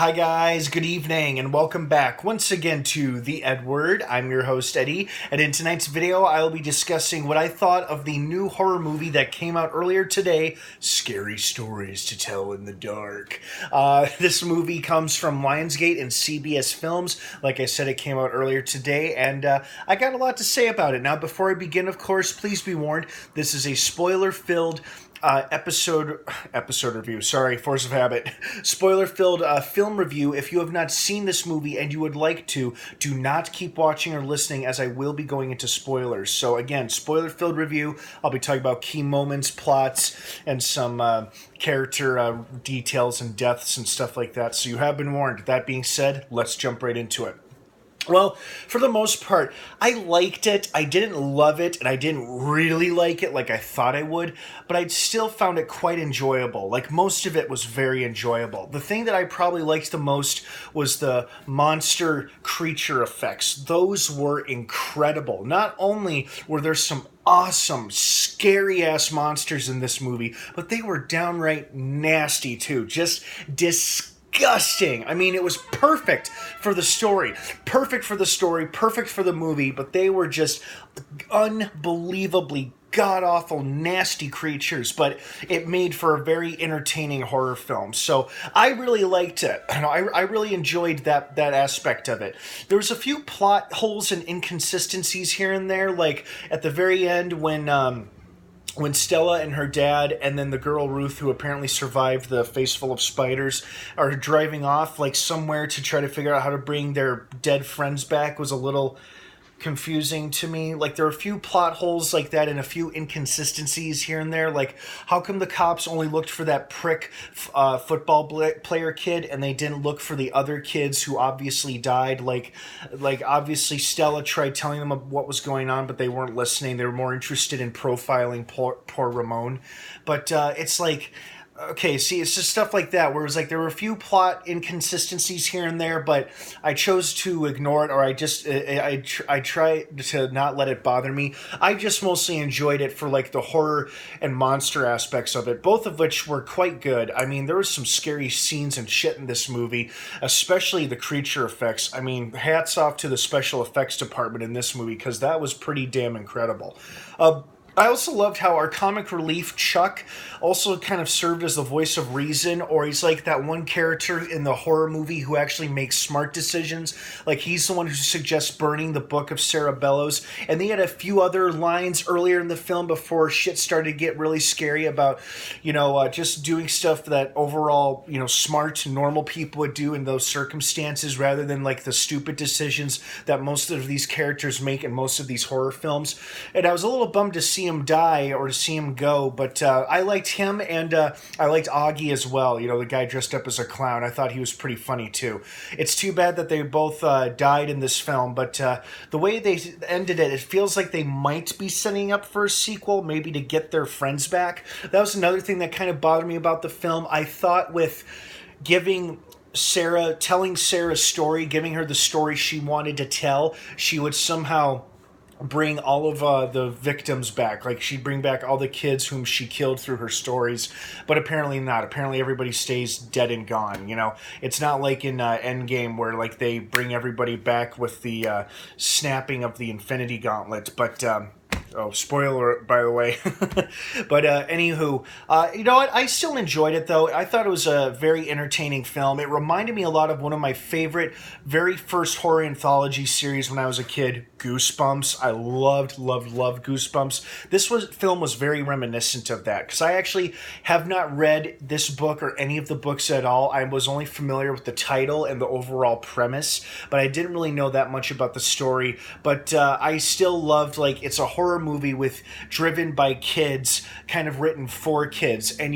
Hi guys, good evening, and welcome back once again to the EdWord. I'm your host Eddie, and in tonight's video I will be discussing what I thought of the new horror movie that came out earlier today, Scary Stories to Tell in the Dark. This movie comes from Lionsgate and CBS Films. Like I said, it came out earlier today, and I got a lot to say about it. Now, before I begin, of course, please be warned, this is a spoiler-filled episode review. Sorry, force of habit. Spoiler-filled film review. If you have not seen this movie and you would like to, do not keep watching or listening, as I will be going into spoilers. So again, spoiler-filled review. I'll be talking about key moments, plots, and some character details and deaths and stuff like that. So you have been warned. That being said, let's jump right into it. Well, for the most part, I liked it. I didn't love it, and I didn't really like it like I thought I would, but I still found it quite enjoyable. Like, most of it was very enjoyable. The thing that I probably liked the most was the monster creature effects. Those were incredible. Not only were there some awesome, scary-ass monsters in this movie, but they were downright nasty, too. Just disgusting. I mean, it was perfect for the story, perfect for the movie, but they were just unbelievably god-awful, nasty creatures, but it made for a very entertaining horror film. So I really liked it. I really enjoyed that aspect of it. There was a few plot holes and inconsistencies here and there, like at the very end when Stella and her dad and then the girl Ruth, who apparently survived the face full of spiders, are driving off like somewhere to try to figure out how to bring their dead friends back, was a little confusing to me. Like, there are a few plot holes like that and a few inconsistencies here and there. Like, how come the cops only looked for that prick football player kid and they didn't look for the other kids who obviously died? Like obviously Stella tried telling them what was going on, but they weren't listening. They were more interested in profiling poor Ramon. But it's like, okay, see, it's just stuff like that, where it was like there were a few plot inconsistencies here and there, but I chose to ignore it, or I try to not let it bother me. I just mostly enjoyed it for like the horror and monster aspects of it, both of which were quite good. I mean, there was some scary scenes and shit in this movie, especially the creature effects. I mean, hats off to the special effects department in this movie, because that was pretty damn incredible. I also loved how our comic relief Chuck also kind of served as the voice of reason, or he's like that one character in the horror movie who actually makes smart decisions. Like, he's the one who suggests burning the book of Sarah Bellows. And they had a few other lines earlier in the film before shit started to get really scary about, just doing stuff that overall, smart, normal people would do in those circumstances, rather than like the stupid decisions that most of these characters make in most of these horror films. And I was a little bummed to see him die or to see him go, but I liked him, and I liked Augie as well, the guy dressed up as a clown. I thought he was pretty funny too. It's too bad that they both died in this film, but the way they ended it feels like they might be setting up for a sequel, maybe to get their friends back. That was another thing that kind of bothered me about the film. I thought with telling Sarah's story, giving her the story she wanted to tell, she would somehow bring all of the victims back. Like, she'd bring back all the kids whom she killed through her stories, but apparently not. Apparently everybody stays dead and gone. It's not like in Endgame, where like they bring everybody back with the snapping of the Infinity Gauntlet, but spoiler, by the way. But anywho, you know what? I still enjoyed it, though. I thought it was a very entertaining film. It reminded me a lot of one of my favorite, very first horror anthology series when I was a kid, Goosebumps. I loved Goosebumps. This film was very reminiscent of that, because I actually have not read this book or any of the books at all. I was only familiar with the title and the overall premise, but I didn't really know that much about the story. But I still loved, like, it's a horror movie driven by kids, kind of written for kids. And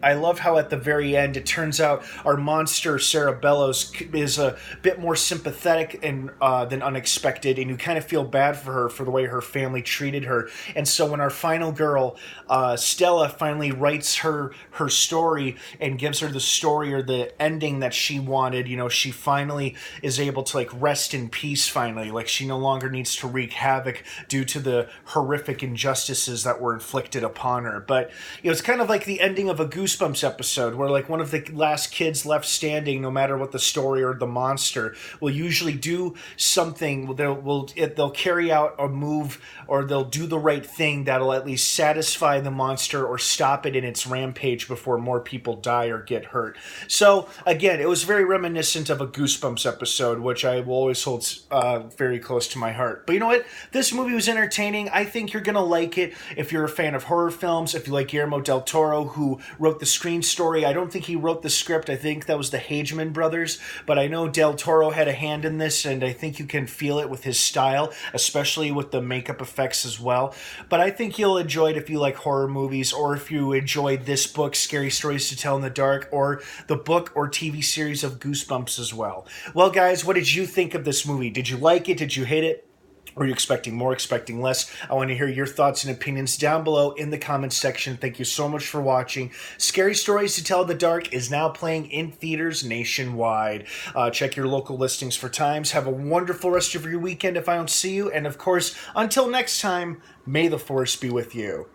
I love how at the very end it turns out our monster Sarah Bellows is a bit more sympathetic and than unexpected, and you kind of feel bad for her for the way her family treated her. And so when our final girl Stella finally writes her story and gives her the story or the ending that she wanted, she finally is able to like rest in peace finally. Like, she no longer needs to wreak havoc due to horrific injustices that were inflicted upon her. But it's kind of like the ending of a Goosebumps episode, where like one of the last kids left standing, no matter what the story or the monster, will usually do something. They'll carry out a move, or they'll do the right thing that'll at least satisfy the monster or stop it in its rampage before more people die or get hurt. So again, it was very reminiscent of a Goosebumps episode, which I will always hold very close to my heart. But you know what? This movie was entertaining. I think you're going to like it if you're a fan of horror films, if you like Guillermo del Toro, who wrote the screen story. I don't think he wrote the script. I think that was the Hageman brothers. But I know del Toro had a hand in this, and I think you can feel it with his style, especially with the makeup effects as well. But I think you'll enjoy it if you like horror movies, or if you enjoyed this book, Scary Stories to Tell in the Dark, or the book or TV series of Goosebumps as well. Well, guys, what did you think of this movie? Did you like it? Did you hate it? Were you expecting more, expecting less? I want to hear your thoughts and opinions down below in the comments section. Thank you so much for watching. Scary Stories to Tell in the Dark is now playing in theaters nationwide. Check your local listings for times. Have a wonderful rest of your weekend if I don't see you. And of course, until next time, may the Force be with you.